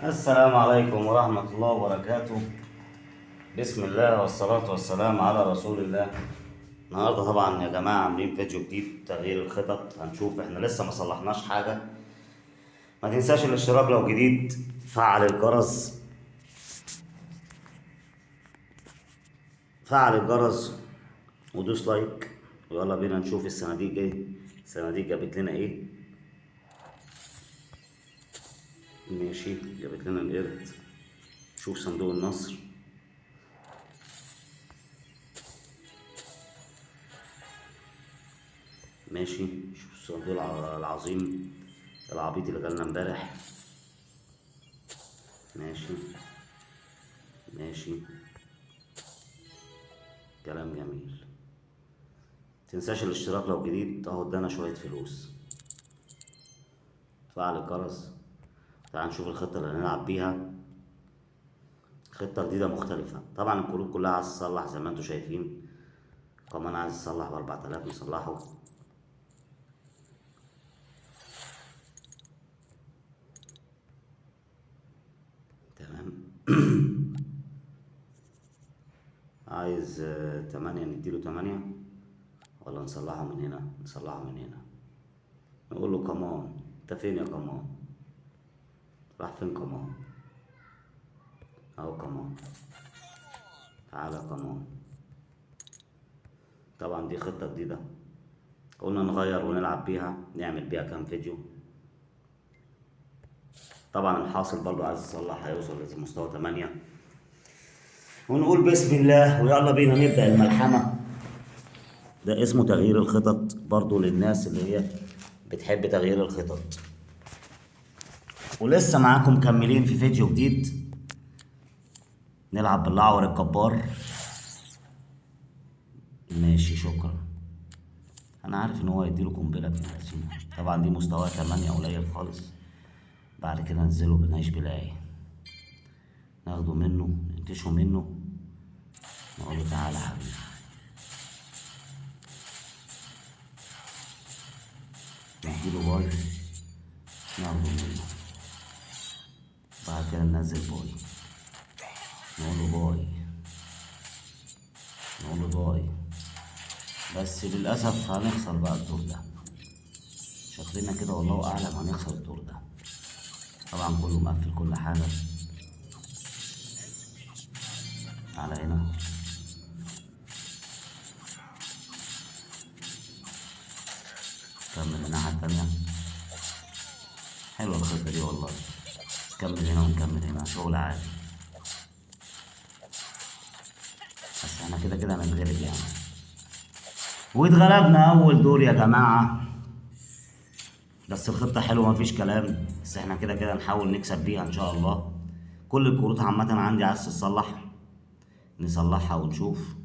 السلام عليكم ورحمة الله وبركاته. بسم الله والصلاة والسلام على رسول الله. النهاردة طبعا يا جماعة عاملين فيديو جديد تغيير الخطط. هنشوف احنا لسه ما صلحناش حاجة. ما تنساش الاشتراك لو جديد، فعل الجرس، فعل الجرس ودوس لايك، ويلا بينا نشوف الصناديق ايه. الصناديق جابت لنا ايه؟ ماشي، جابت لنا القرد. شوف صندوق النصر. ماشي، شوف الصندوق العظيم العبيط اللي جالنا امبارح. ماشي ماشي، كلام جميل. متنساش الاشتراك لو جديد، اهو ادانا شوية فلوس. فعل الجرس. تعال نشوف الخطة اللي هنلعب بيها. خطة جديدة مختلفة. طبعا الكروت كلها عايز تصلح زي ما انتوا شايفين. كمان عايز يصلح ب4000 نصلحه. تمام. عايز 8، نديله 8 ولا نصلحه من هنا؟ نصلحه من هنا. نقول له كمان، انت فين يا كمان؟ راح فين كمان؟ اهو كمان، تعالى كمان. طبعا دي خطة جديدة، قلنا نغير ونلعب بيها، نعمل بيها كام فيديو. طبعا الحاصل برضو عايز يصلح، هيوصل لمستوى 8. ونقول بسم الله ويلا بينا نبدأ الملحمة. ده اسمه تغيير الخطط، برضو للناس اللي هي بتحب تغيير الخطط. ولسه معاكم مكملين في فيديو جديد، نلعب بالأعور الجبار. ماشي، شكرا. انا عارف ان هو هيديله قنبله ابن لذينه. طبعا دي مستوى 8 قليل خالص. بعد كده ننزله بنعيش بلاقي، ناخده منه، ننتشه منه، نقول له تعالى يا حبيبي. نديله باي، ناخده منه. بعد كده ننزل باي، نقول له باي، نقول له باي. بس للأسف هنخسر بقى الدور ده، شكلنا كده والله أعلم هنخسر الدور ده. طبعا كله مقفل كل حاجة. على هنا، كمل الناحية التانية. حلوة الخطة دي والله. نكمل هنا ونكمل هنا، شغل عادي. بس احنا كده كده هنتغلب يعني. واتغلبنا أول دور يا جماعة. بس الخطة حلوة مفيش كلام، بس احنا كده كده نحاول نكسب بيها إن شاء الله. كل الكروت عامة عندي عايز تتصلح، نصلحها ونشوف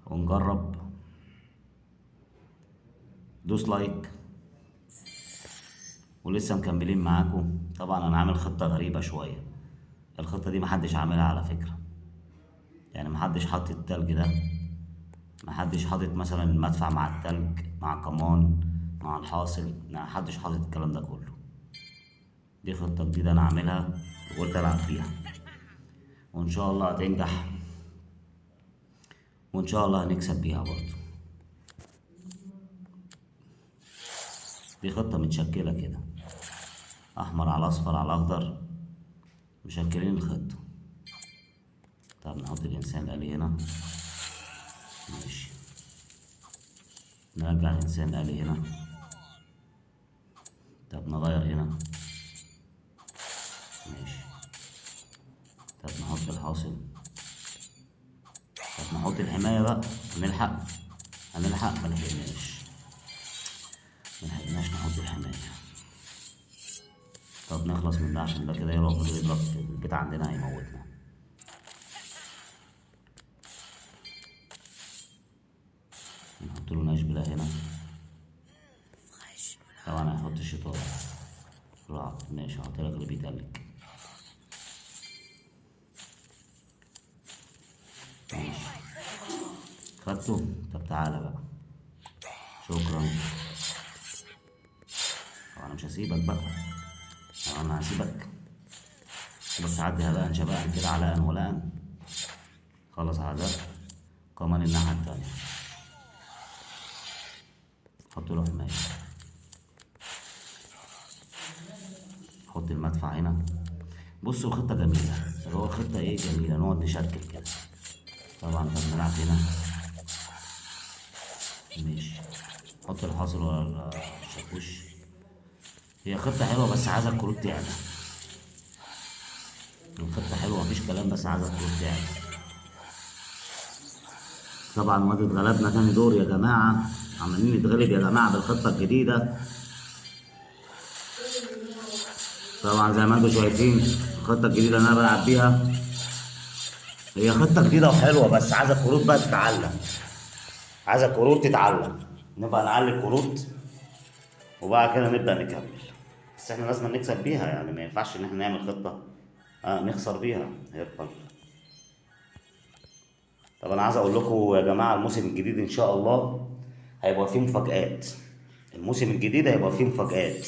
ونجرب. دوس لايك. ولسه مكملين معاكم. طبعا أنا عامل خطة غريبة شوية. الخطة دي محدش عاملها على فكرة، يعني محدش حاطط التلج ده، محدش حاطط مثلا المدفع مع التلج مع كمان مع الحاصل، محدش حاطط الكلام ده كله. دي خطة جديدة أنا عاملها وقلت ألعب بيها، وإن شاء الله هتنجح، وإن شاء الله هنكسب بيها برضه. دي خطة متشكلة كده، أحمر على أصفر على أخضر، مشكلين الخطة. طب نحط الإنسان الآلي هنا. ماشي، نرجع الإنسان الآلي هنا. طب نغير هنا. ماشي. طب نحط الحاصل. طب نحط الحماية بقى. هنلحق هنلحق ملحقناش نحط الحماية. طب نخلص من ده عشان ده كده يبقى فضل يضرب في البيت عندنا هيموتنا. نحط له ناشبلة هنا. طبعا هيحط الشيطان. ماشي، هحط لك اللي بيتقلك. ماشي، خدته. طب تعالى بقى، شكرا. طب انا مش هسيبك بقى، انا هسيبك؟ بس عدي هباء شباء كده علاء ولاء. خلص على ده. كمان الناحية التانية حط له حماية. حط المدفع هنا. بصوا الخطة جميلة، اللي هو الخطة ايه جميلة، نقعد نشكل كده. طبعا طب نلعب هنا ماشي. حط الحاصل ورا الشاكوش. هي خطة حلوة بس عايزة الكروت تعلى. الخطة حلوة مفيش كلام بس عايزة الكروت تعلى. طبعا وادي اتغلبنا تاني دور يا جماعة، عمالين نتغلب يا جماعة بالخطة الجديدة. طبعا زي ما انتم شايفين الخطة الجديدة اللي انا بلعب بيها هي خطة جديدة وحلوة بس عايزة الكروت بقى تتعلم. عايزة الكروت تتعلم. نبقى نعلي الكروت وبعد كده نبدأ نكمل. بس احنا لازم نكسب بيها، يعني ما ينفعش ان احنا نعمل خطة نخسر بيها. هيرقل. طب انا عايز اقول لكم يا جماعة الموسم الجديد ان شاء الله هيبقى فيه مفاجآت. الموسم الجديد هيبقى فيه مفاجآت.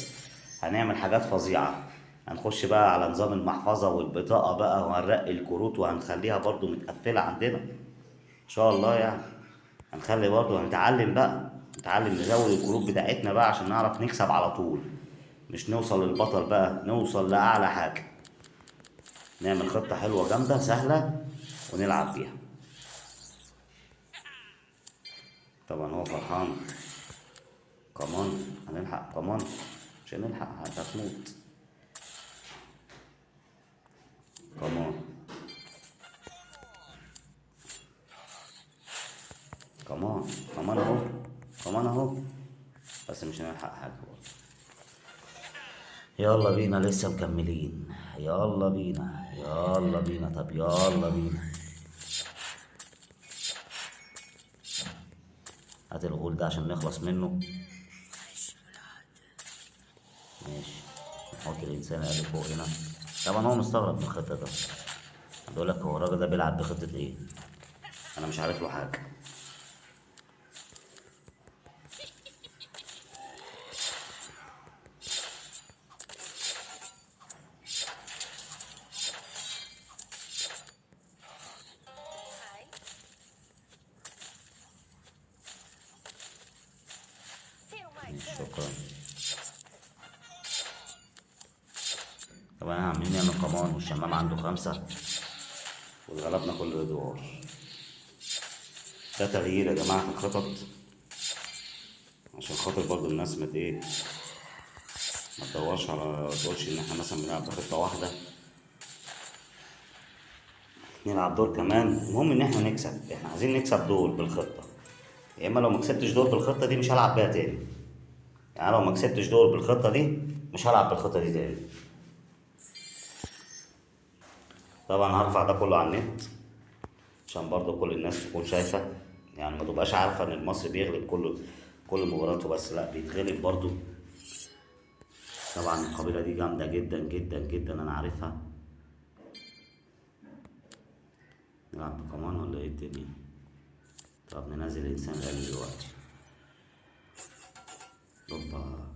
هنعمل حاجات فظيعة. هنخش بقى على نظام المحفظة والبطاقة بقى، وهنرقي الكروت وهنخليها برضو متقفلة عندنا ان شاء الله يعني. هنخلي برضو هنتعلم بقى، نتعلم نزود الكروت بتاعتنا بقى عشان نعرف نكسب على طول، مش نوصل للبطل بقى، نوصل لأعلى حاجة. نعمل خطة حلوة جامدة سهلة ونلعب بيها. طبعا هو فرحان. كمان هنلحق كمان، مش هنلحق هتموت. كمان كمان كمان اهو. كمان اهو. بس مش هنلحق حاجة برضه. يلا بينا لسه مكملين. يلا بينا يلا بينا طب يلا بينا. هات الغول ده عشان نخلص منه. ماشي. نحط الإنسان اللي فوق هنا. طبعا هو مستغرب من الخطة ده. بيقول لك هو الراجل ده بيلعب بخطة ايه؟ أنا مش عارف له حاجة. ماشي شكرا. طبعا احنا عاملين نعمل كمان والشمام عنده 5 واتغلبنا كل الأدوار. ده تغيير يا جماعة في الخطط عشان خاطر برضو الناس ما ايه ما تدورش على تقولش ان احنا مثلا بنلعب بخطة واحدة نلعب دور كمان. المهم ان احنا نكسب، احنا عايزين نكسب دور بالخطة. يا اما لو ما كسبتش دور بالخطة دي مش هلعب بيها تاني. يعني لو ما كسبتش دور بالخطة دي مش هلعب بالخطة دي تاني. طبعا هرفع ده كله على النت عشان برضو كل الناس تكون شايفة، يعني ما تبقاش عارفة ان المصري بيغلب كل مباراته، بس لا بيتغلب برضو. طبعا القبيلة دي جامدة جدا جدا جدا انا عارفها. نلعب كمان ولا ايه الدنيا؟ طب ننزل الانسان الآلي دلوقتي. اوبا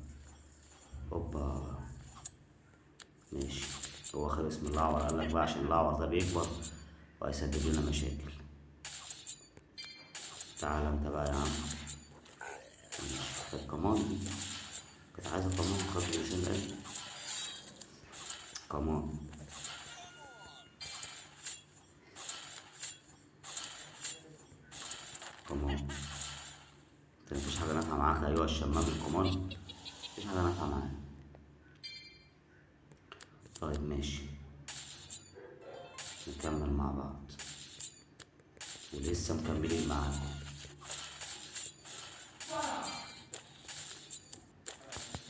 اوبا. ماشي. هو خلص من الأعور، قال لك بقى عشان الأعور ده بيكبر وهيسبب لنا مشاكل. تعال انت بقى يا عم. ماشي. طب كمان كنت عايزة كمان خد الإنسان الآلي. كمان كمان. انت مفيش حاجة نافعة معاك أيها الشمام الكمان؟ مفيش حاجة نافعة معاك. طيب ماشي. نكمل مع بعض ولسه مكملين معاكم.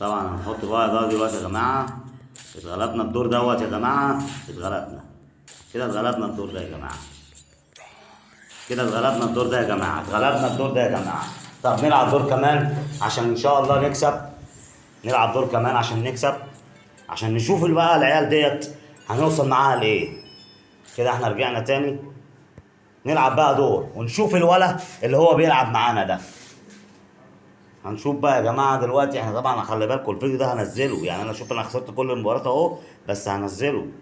طبعا هنحط بقى ده دلوقتي يا جماعة. اتغلبنا الدور دوت يا جماعة. اتغلبنا كده، اتغلبنا الدور ده يا جماعة. كده اتغلبنا الدور ده يا جماعة. اتغلبنا الدور ده يا جماعة. طب نلعب دور كمان عشان ان شاء الله نكسب. نلعب دور كمان عشان نكسب، عشان نشوف بقى العيال ديت هنوصل معاها لايه. كده احنا رجعنا تاني نلعب بقى دور ونشوف الولا اللي هو بيلعب معانا ده. هنشوف بقى يا جماعه دلوقتي. احنا طبعا خلي بالكم الفيديو ده هنزله، يعني انا شوف انا خسرت كل المباريات اهو بس هنزله.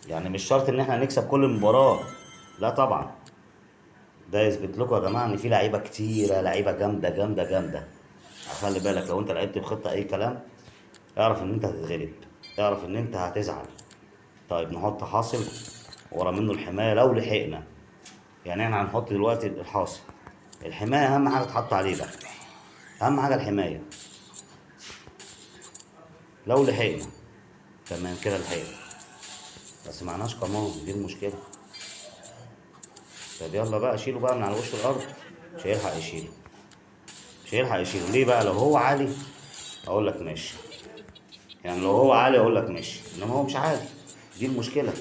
يعني مش شرط ان احنا نكسب كل المباراة، لا طبعا. ده يثبت لكم يا جماعة ان في لعيبة كتيرة، لعيبة جامدة جامدة جامدة. خلي بالك لو انت لعبت بخطة اي كلام، اعرف ان انت هتتغلب، اعرف ان انت هتزعل. طيب نحط حاصل ورا منه الحماية لو لحقنا. يعني احنا هنحط دلوقتي الحاصل، الحماية اهم حاجة تحط عليه بقى، اهم حاجة الحماية لو لحقنا. تمام كده لحقنا، بس معناش قمار، دي المشكلة. طب يلا بقى شيله بقى من على وش الارض. مش هيلحق يشيله، مش هيلحق يشيله. ليه بقى؟ لو هو عالي اقول لك ماشي، يعني لو هو عالي اقول لك ماشي، انما هو مش عالي، دي المشكلة.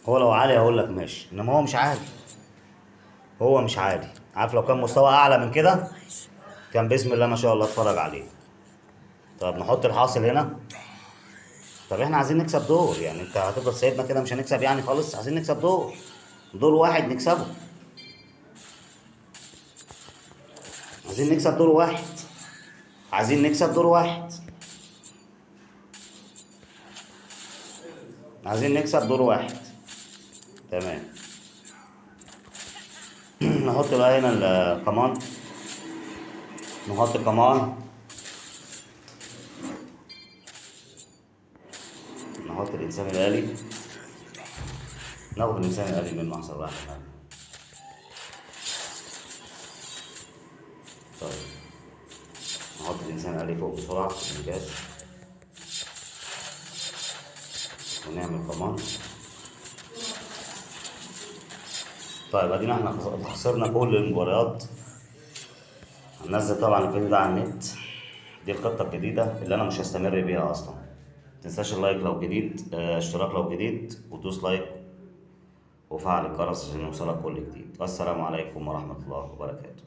هو لو عالي اقول لك ماشي، انما هو مش عالي، هو مش عالي. عارف لو كان مستوى اعلى من كده كان بسم الله ما شاء الله اتفرج عليه. طب نحط الحاصل هنا. طب احنا عايزين نكسب دور، يعني انت هتفضل سايبنا كده مش هنكسب يعني خالص؟ عايزين نكسب دور، دور واحد نكسبه، عايزين نكسب دور واحد، عايزين نكسب دور واحد، عايزين نكسب دور واحد. تمام. نحط بقى هنا كمان، نحط كمان، نحط الإنسان الآلي، ناخد الإنسان الآلي منه أحسن واحد. طيب نحط الإنسان الآلي فوق بسرعة إنجاز، ونعمل كمان. طيب ادينا احنا خسرنا كل المباريات. هننزل طبعا الفيديو ده على النت، دي الخطة الجديدة اللي انا مش هستمر بيها اصلا. متنساش اللايك لو جديد، اشتراك لو جديد، ودوس لايك وفعل الجرس عشان يوصلك كل جديد. والسلام عليكم ورحمة الله وبركاته.